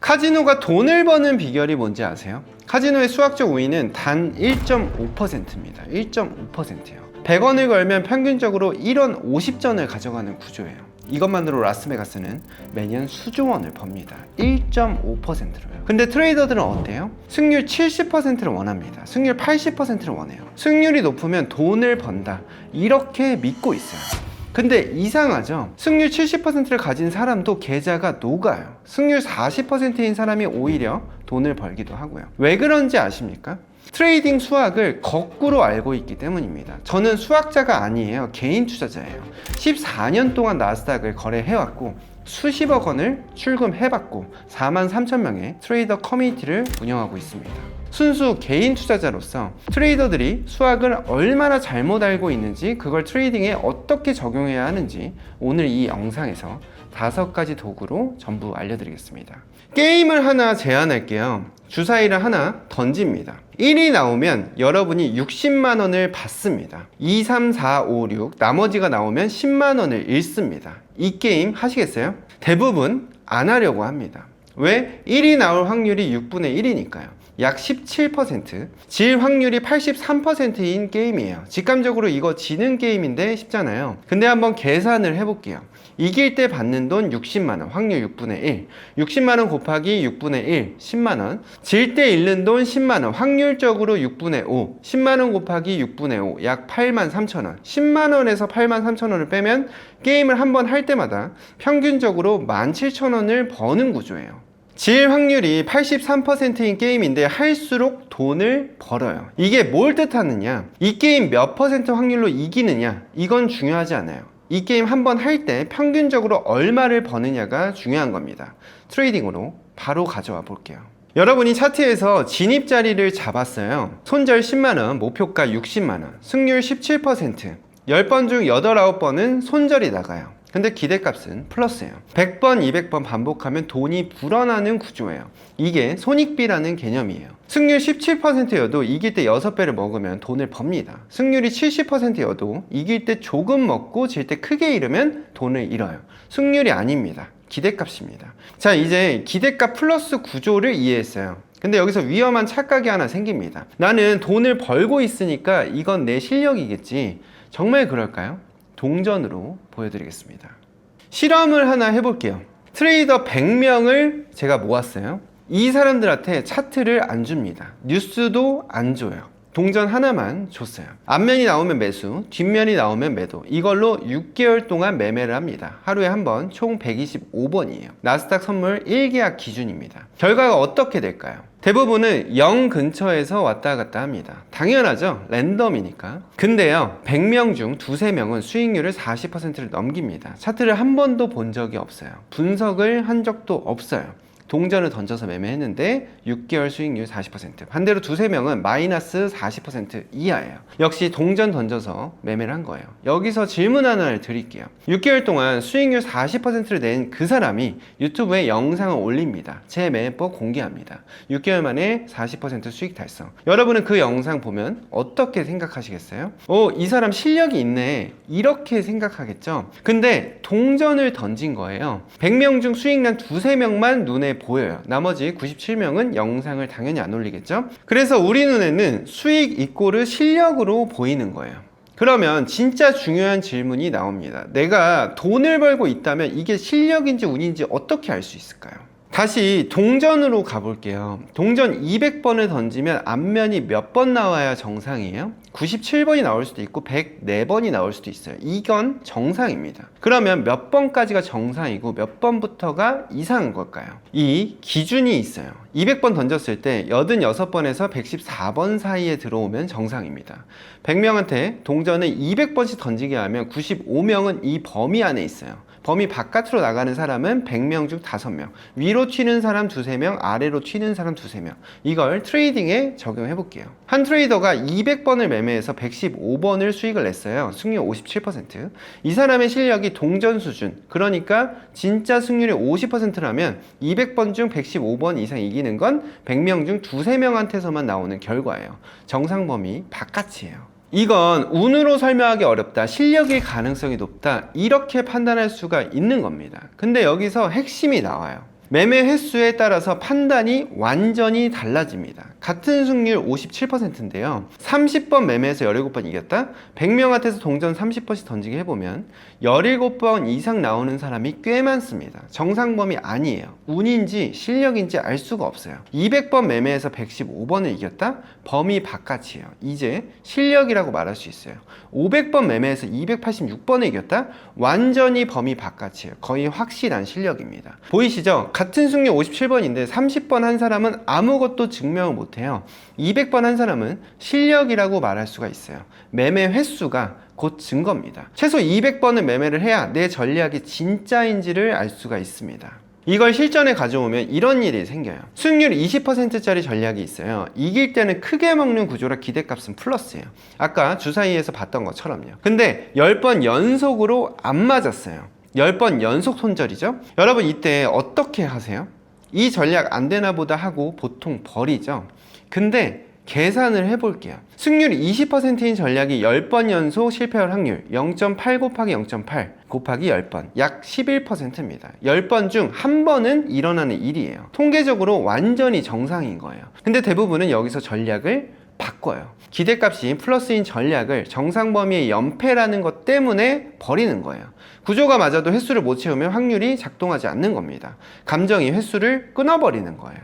카지노가 돈을 버는 비결이 뭔지 아세요? 카지노의 수학적 우위는 단 1.5%입니다. 1.5%예요. 100원을 걸면 평균적으로 1원 50전을 가져가는 구조예요. 이것만으로 라스베가스는 매년 수조 원을 법니다. 1.5%로요. 근데 트레이더들은 어때요? 승률 70%를 원합니다. 승률 80%를 원해요. 승률이 높으면 돈을 번다. 이렇게 믿고 있어요. 근데 이상하죠? 승률 70%를 가진 사람도 계좌가 녹아요. 승률 40%인 사람이 오히려 돈을 벌기도 하고요. 왜 그런지 아십니까? 트레이딩 수학을 거꾸로 알고 있기 때문입니다. 저는 수학자가 아니에요. 개인 투자자예요. 14년 동안 나스닥을 거래해왔고 수십억 원을 출금해봤고 43,000명의 트레이더 커뮤니티를 운영하고 있습니다. 순수 개인 투자자로서 트레이더들이 수학을 얼마나 잘못 알고 있는지, 그걸 트레이딩에 어떻게 적용해야 하는지 오늘 이 영상에서 5가지 도구로 전부 알려드리겠습니다. 게임을 하나 제안할게요. 주사위를 하나 던집니다. 1이 나오면 여러분이 60만 원을 받습니다. 2, 3, 4, 5, 6 나머지가 나오면 10만 원을 잃습니다. 이 게임 하시겠어요? 대부분 안 하려고 합니다. 왜? 1이 나올 확률이 6분의 1이니까요. 약 17%, 질 확률이 83%인 게임이에요. 직감적으로 이거 지는 게임인데 쉽잖아요. 근데 한번 계산을 해볼게요. 이길 때 받는 돈 60만원, 확률 6분의 1. 60만원 곱하기 6분의 1, 10만원. 질 때 잃는 돈 10만원, 확률적으로 6분의 5. 10만원 곱하기 6분의 5, 약 8만 3천원. 10만원에서 8만 3천원을 빼면 게임을 한 번 할 때마다 평균적으로 17,000원을 버는 구조예요. 질 확률이 83%인 게임인데 할수록 돈을 벌어요. 이게 뭘 뜻하느냐? 이 게임 몇 퍼센트 확률로 이기느냐? 이건 중요하지 않아요. 이 게임 한 번 할 때 평균적으로 얼마를 버느냐가 중요한 겁니다. 트레이딩으로 바로 가져와 볼게요. 여러분이 차트에서 진입 자리를 잡았어요. 손절 10만원, 목표가 60만원, 승률 17%. 10번 중 8, 9번은 손절이 나가요. 근데 기대값은 플러스예요. 100번, 200번 반복하면 돈이 불어나는 구조예요. 이게 손익비라는 개념이에요. 승률 17%여도 이길 때 6배를 먹으면 돈을 법니다. 승률이 70%여도 이길 때 조금 먹고 질 때 크게 잃으면 돈을 잃어요. 승률이 아닙니다. 기대값입니다. 자, 이제 기대값 플러스 구조를 이해했어요. 근데 여기서 위험한 착각이 하나 생깁니다. 나는 돈을 벌고 있으니까 이건 내 실력이겠지. 정말 그럴까요? 동전으로 보여드리겠습니다. 실험을 하나 해볼게요. 트레이더 100명을 제가 모았어요. 이 사람들한테 차트를 안 줍니다. 뉴스도 안 줘요. 동전 하나만 줬어요. 앞면이 나오면 매수, 뒷면이 나오면 매도. 이걸로 6개월 동안 매매를 합니다. 하루에 한 번, 총 125번이에요. 나스닥 선물 1계약 기준입니다. 결과가 어떻게 될까요? 대부분은 0 근처에서 왔다 갔다 합니다. 당연하죠. 랜덤이니까. 근데요, 100명 중 2, 3명은 수익률을 40%를 넘깁니다. 차트를 한 번도 본 적이 없어요. 분석을 한 적도 없어요. 동전을 던져서 매매했는데 6개월 수익률 40%. 반대로 2, 3명은 마이너스 40% 이하예요. 역시 동전 던져서 매매를 한 거예요. 여기서 질문 하나를 드릴게요. 6개월 동안 수익률 40%를 낸 그 사람이 유튜브에 영상을 올립니다. 제 매매법 공개합니다. 6개월 만에 40% 수익 달성. 여러분은 그 영상 보면 어떻게 생각하시겠어요? 이 사람 실력이 있네. 이렇게 생각하겠죠? 근데 동전을 던진 거예요. 100명 중 수익 난 2, 3명만 눈에 보여요. 나머지 97명은 영상을 당연히 안 올리겠죠? 그래서 우리 눈에는 수익 이꼬르 실력으로 보이는 거예요. 그러면 진짜 중요한 질문이 나옵니다. 내가 돈을 벌고 있다면 이게 실력인지 운인지 어떻게 알 수 있을까요? 다시 동전으로 가볼게요. 동전 200번을 던지면 앞면이 몇 번 나와야 정상이에요? 97번이 나올 수도 있고 104번이 나올 수도 있어요. 이건 정상입니다. 그러면 몇 번까지가 정상이고 몇 번부터가 이상한 걸까요? 이 기준이 있어요. 200번 던졌을 때 86번에서 114번 사이에 들어오면 정상입니다. 100명한테 동전을 200번씩 던지게 하면 95명은 이 범위 안에 있어요. 범위 바깥으로 나가는 사람은 100명 중 5명, 위로 튀는 사람 2, 3명, 아래로 튀는 사람 2, 3명. 이걸 트레이딩에 적용해 볼게요. 한 트레이더가 200번을 매매해서 115번을 수익을 냈어요. 승률 57%. 이 사람의 실력이 동전 수준, 그러니까 진짜 승률이 50%라면 200번 중 115번 이상 이기는 건 100명 중 2, 3명한테서만 나오는 결과예요. 정상 범위 바깥이에요. 이건 운으로 설명하기 어렵다, 실력일 가능성이 높다, 이렇게 판단할 수가 있는 겁니다. 근데 여기서 핵심이 나와요. 매매 횟수에 따라서 판단이 완전히 달라집니다. 같은 승률 57%인데요. 30번 매매해서 17번 이겼다? 100명한테서 동전 30번씩 던지게 해보면 17번 이상 나오는 사람이 꽤 많습니다. 정상범위 아니에요. 운인지 실력인지 알 수가 없어요. 200번 매매해서 115번을 이겼다? 범위 바깥이에요. 이제 실력이라고 말할 수 있어요. 500번 매매해서 286번을 이겼다? 완전히 범위 바깥이에요. 거의 확실한 실력입니다. 보이시죠? 같은 승률 57번인데 30번 한 사람은 아무것도 증명을 못해요. 200번 한 사람은 실력이라고 말할 수가 있어요. 매매 횟수가 곧 증거입니다. 최소 200번은 매매를 해야 내 전략이 진짜인지를 알 수가 있습니다. 이걸 실전에 가져오면 이런 일이 생겨요. 수익률 20%짜리 전략이 있어요. 이길 때는 크게 먹는 구조라 기대값은 플러스예요. 아까 주사위에서 봤던 것처럼요. 근데 10번 연속으로 안 맞았어요. 10번 연속 손절이죠. 여러분 이때 어떻게 하세요? 이 전략 안 되나 보다 하고 보통 버리죠. 근데 계산을 해볼게요. 승률이 20%인 전략이 10번 연속 실패할 확률 0.8 곱하기 0.8 곱하기 10번 약 11%입니다. 10번 중 한 번은 일어나는 일이에요. 통계적으로 완전히 정상인 거예요. 근데 대부분은 여기서 전략을 바꿔요. 기대값이 플러스인 전략을 정상 범위의 연패라는 것 때문에 버리는 거예요. 구조가 맞아도 횟수를 못 채우면 확률이 작동하지 않는 겁니다. 감정이 횟수를 끊어버리는 거예요.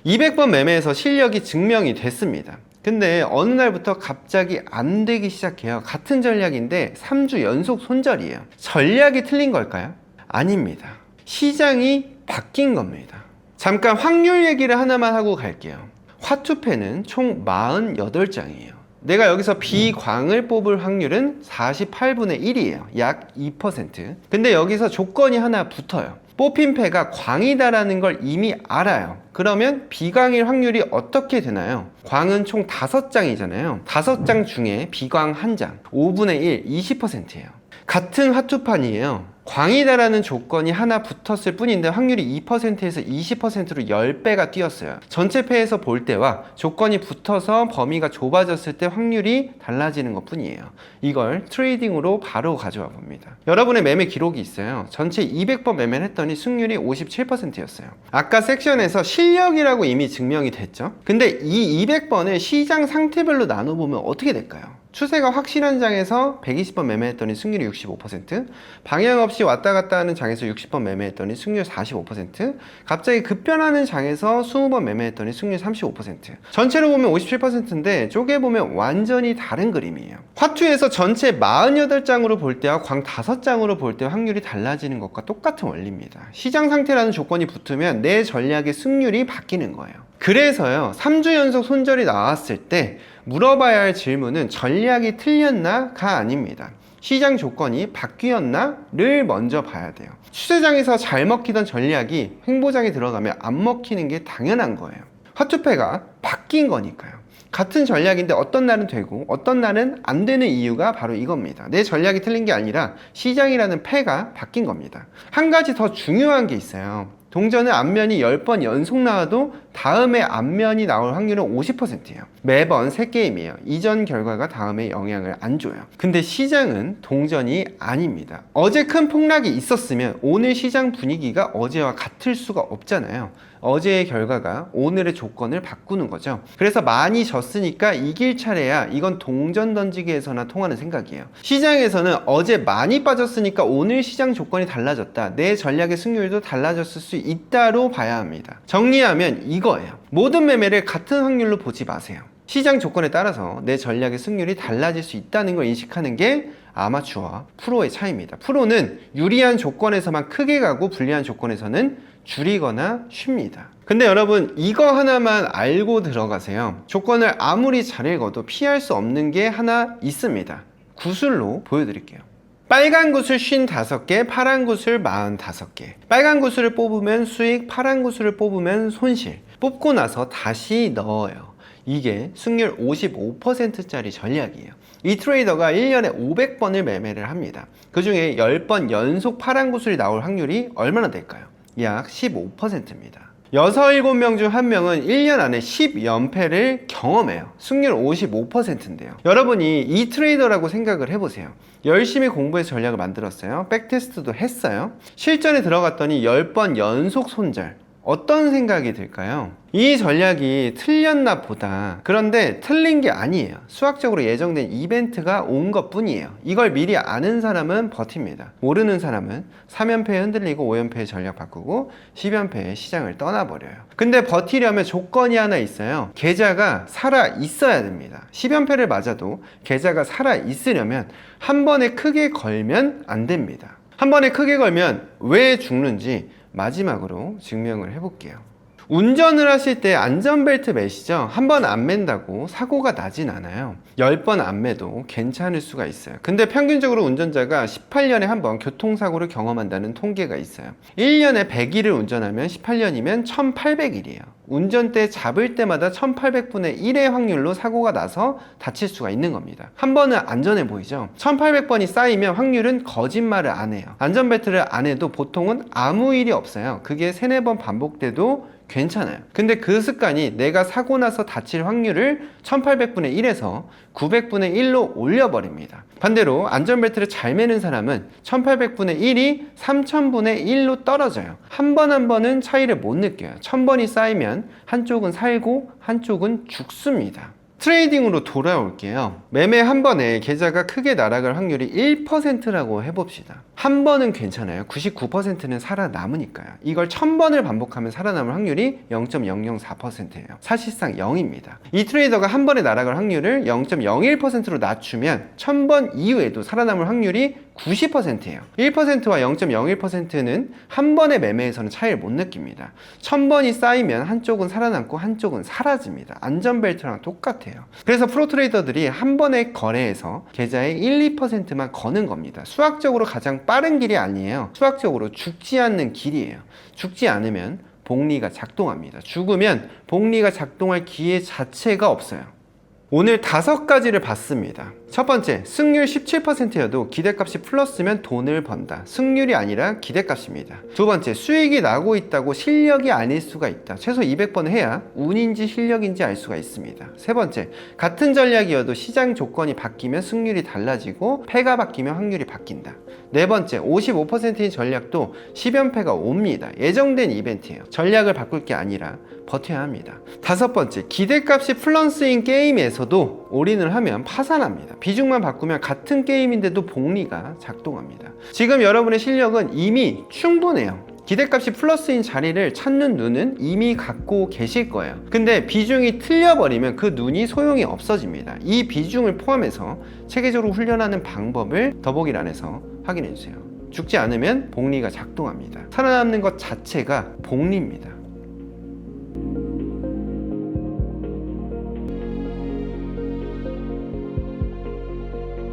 200번 매매에서 실력이 증명이 됐습니다. 근데 어느 날부터 갑자기 안 되기 시작해요. 같은 전략인데 3주 연속 손절이에요. 전략이 틀린 걸까요? 아닙니다. 시장이 바뀐 겁니다. 잠깐 확률 얘기를 하나만 하고 갈게요. 화투패는 총 48장이에요. 내가 여기서 비광을 뽑을 확률은 48분의 1이에요. 약 2%. 근데 여기서 조건이 하나 붙어요. 뽑힌 패가 광이다라는 걸 이미 알아요. 그러면 비광일 확률이 어떻게 되나요? 광은 총 5장이잖아요. 5장 중에 비광 1장, 5분의 1, 20%예요. 같은 화투판이에요. 광이다라는 조건이 하나 붙었을 뿐인데 확률이 2%에서 20%로 10배가 뛰었어요. 전체 패에서 볼 때와 조건이 붙어서 범위가 좁아졌을 때 확률이 달라지는 것 뿐이에요. 이걸 트레이딩으로 바로 가져와 봅니다. 여러분의 매매 기록이 있어요. 전체 200번 매매를 했더니 승률이 57%였어요. 아까 섹션에서 실력이라고 이미 증명이 됐죠. 근데 이 200번을 시장 상태별로 나눠보면 어떻게 될까요? 추세가 확실한 장에서 120번 매매했더니 승률이 65%, 방향 없이 왔다 갔다 하는 장에서 60번 매매했더니 승률 45%, 갑자기 급변하는 장에서 20번 매매했더니 승률 35%. 전체로 보면 57%인데 쪼개보면 완전히 다른 그림이에요. 화투에서 전체 48장으로 볼 때와 광 5장으로 볼 때 확률이 달라지는 것과 똑같은 원리입니다. 시장 상태라는 조건이 붙으면 내 전략의 승률이 바뀌는 거예요. 그래서요, 3주 연속 손절이 나왔을 때 물어봐야 할 질문은 전략이 틀렸나가 아닙니다. 시장 조건이 바뀌었나를 먼저 봐야 돼요. 추세장에서 잘 먹히던 전략이 횡보장에 들어가면 안 먹히는 게 당연한 거예요. 화투패가 바뀐 거니까요. 같은 전략인데 어떤 날은 되고 어떤 날은 안 되는 이유가 바로 이겁니다. 내 전략이 틀린 게 아니라 시장이라는 패가 바뀐 겁니다. 한 가지 더 중요한 게 있어요. 동전은 앞면이 10번 연속 나와도 다음에 앞면이 나올 확률은 50%예요. 매번 3게임이에요. 이전 결과가 다음에 영향을 안 줘요. 근데 시장은 동전이 아닙니다. 어제 큰 폭락이 있었으면 오늘 시장 분위기가 어제와 같을 수가 없잖아요. 어제의 결과가 오늘의 조건을 바꾸는 거죠. 그래서 많이 졌으니까 이길 차례야 이건 동전 던지기에서나 통하는 생각이에요. 시장에서는 어제 많이 빠졌으니까 오늘 시장 조건이 달라졌다. 내 전략의 승률도 달라졌을 수 있다로 봐야 합니다. 정리하면 이거예요. 모든 매매를 같은 확률로 보지 마세요. 시장 조건에 따라서 내 전략의 승률이 달라질 수 있다는 걸 인식하는 게 아마추어와 프로의 차이입니다. 프로는 유리한 조건에서만 크게 가고 불리한 조건에서는 줄이거나 쉽니다. 근데 여러분 이거 하나만 알고 들어가세요. 조건을 아무리 잘 읽어도 피할 수 없는 게 하나 있습니다. 구슬로 보여드릴게요. 빨간 구슬 55개, 파란 구슬 45개. 빨간 구슬을 뽑으면 수익, 파란 구슬을 뽑으면 손실. 뽑고 나서 다시 넣어요. 이게 승률 55%짜리 전략이에요. 이 트레이더가 1년에 500번을 매매를 합니다. 그 중에 10번 연속 파란 구슬이 나올 확률이 얼마나 될까요? 약 15%입니다. 6, 7명 중 1명은 1년 안에 10연패를 경험해요. 승률 55%인데요. 여러분이 이 트레이더라고 생각을 해보세요. 열심히 공부해서 전략을 만들었어요. 백테스트도 했어요. 실전에 들어갔더니 10번 연속 손절. 어떤 생각이 들까요? 이 전략이 틀렸나 보다. 그런데 틀린 게 아니에요. 수학적으로 예정된 이벤트가 온 것 뿐이에요. 이걸 미리 아는 사람은 버팁니다. 모르는 사람은 3연패에 흔들리고 5연패에 전략 바꾸고 10연패에 시장을 떠나버려요. 근데 버티려면 조건이 하나 있어요. 계좌가 살아 있어야 됩니다. 10연패를 맞아도 계좌가 살아 있으려면 한 번에 크게 걸면 안 됩니다. 한 번에 크게 걸면 왜 죽는지 마지막으로 증명을 해볼게요. 운전을 하실 때 안전벨트 매시죠? 한 번 안 맨다고 사고가 나진 않아요. 10번 안 매도 괜찮을 수가 있어요. 근데 평균적으로 운전자가 18년에 한 번 교통사고를 경험한다는 통계가 있어요. 1년에 100일을 운전하면 18년이면 1800일이에요. 운전대 잡을 때마다 1800분의 1의 확률로 사고가 나서 다칠 수가 있는 겁니다. 한 번은 안전해 보이죠? 1800번이 쌓이면 확률은 거짓말을 안 해요. 안전벨트를 안 해도 보통은 아무 일이 없어요. 그게 3, 4번 반복돼도 괜찮아요. 근데 그 습관이 내가 사고 나서 다칠 확률을 1800분의 1에서 900분의 1로 올려버립니다. 반대로 안전벨트를 잘 매는 사람은 1800분의 1이 3000분의 1로 떨어져요. 한 번 한 번은 차이를 못 느껴요. 1000번이 쌓이면 한쪽은 살고 한쪽은 죽습니다. 트레이딩으로 돌아올게요. 매매 한 번에 계좌가 크게 날아갈 확률이 1%라고 해봅시다. 한 번은 괜찮아요. 99%는 살아남으니까요. 이걸 1000번을 반복하면 살아남을 확률이 0.004%예요. 사실상 0입니다. 이 트레이더가 한 번에 날아갈 확률을 0.01%로 낮추면 1000번 이후에도 살아남을 확률이 90%예요. 1%와 0.01%는 한 번의 매매에서는 차이를 못 느낍니다. 1000번이 쌓이면 한쪽은 살아남고 한쪽은 사라집니다. 안전벨트랑 똑같아요. 그래서 프로트레이더들이 한 번의 거래에서 계좌의 1, 2%만 거는 겁니다. 수학적으로 가장 빠른 길이 아니에요. 수학적으로 죽지 않는 길이에요. 죽지 않으면 복리가 작동합니다. 죽으면 복리가 작동할 기회 자체가 없어요. 오늘 5가지를 봤습니다. 첫 번째, 승률 17%여도 기대값이 플러스면 돈을 번다. 승률이 아니라 기대값입니다. 두 번째, 수익이 나고 있다고 실력이 아닐 수가 있다. 최소 200번 해야 운인지 실력인지 알 수가 있습니다. 세 번째, 같은 전략이어도 시장 조건이 바뀌면 승률이 달라지고 패가 바뀌면 확률이 바뀐다. 네 번째, 55%인 전략도 10연패가 옵니다. 예정된 이벤트예요. 전략을 바꿀 게 아니라 버텨야 합니다. 다섯 번째, 기대값이 플러스인 게임에서도 올인을 하면 파산합니다. 비중만 바꾸면 같은 게임인데도 복리가 작동합니다. 지금 여러분의 실력은 이미 충분해요. 기대값이 플러스인 자리를 찾는 눈은 이미 갖고 계실 거예요. 근데 비중이 틀려버리면 그 눈이 소용이 없어집니다. 이 비중을 포함해서 체계적으로 훈련하는 방법을 더보기란에서 확인해주세요. 죽지 않으면 복리가 작동합니다. 살아남는 것 자체가 복리입니다.